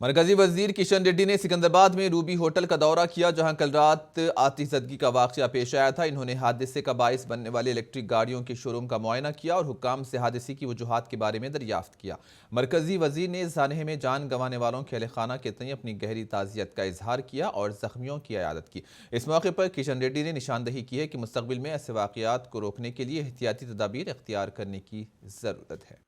मरकजी वजीर किशन रेड्डी ने सिकंदराबाद में रूबी होटल का दौरा किया, जहां कल रात आतिशज़दगी का वाक़या पेश आया था। इन्होंने हादसे का बाइस बनने वाली इलेक्ट्रिक गाड़ियों के शोरूम का मुआयना किया और हुक्काम से हादसे की वजूहात के बारे में दरियाफ्त किया। मरकजी वजीर ने सानहे में जान गंवाने वालों के अहले खाना के तय अपनी गहरी ताज़ियत का इजहार किया और जख्मियों की इयादत की। इस मौके पर किशन रेड्डी ने निशानदही की है कि मुस्तक़बिल में ऐसे वाक़यात को रोकने के लिए एहतियाती तदाबीर इख्तियार करने की ज़रूरत है।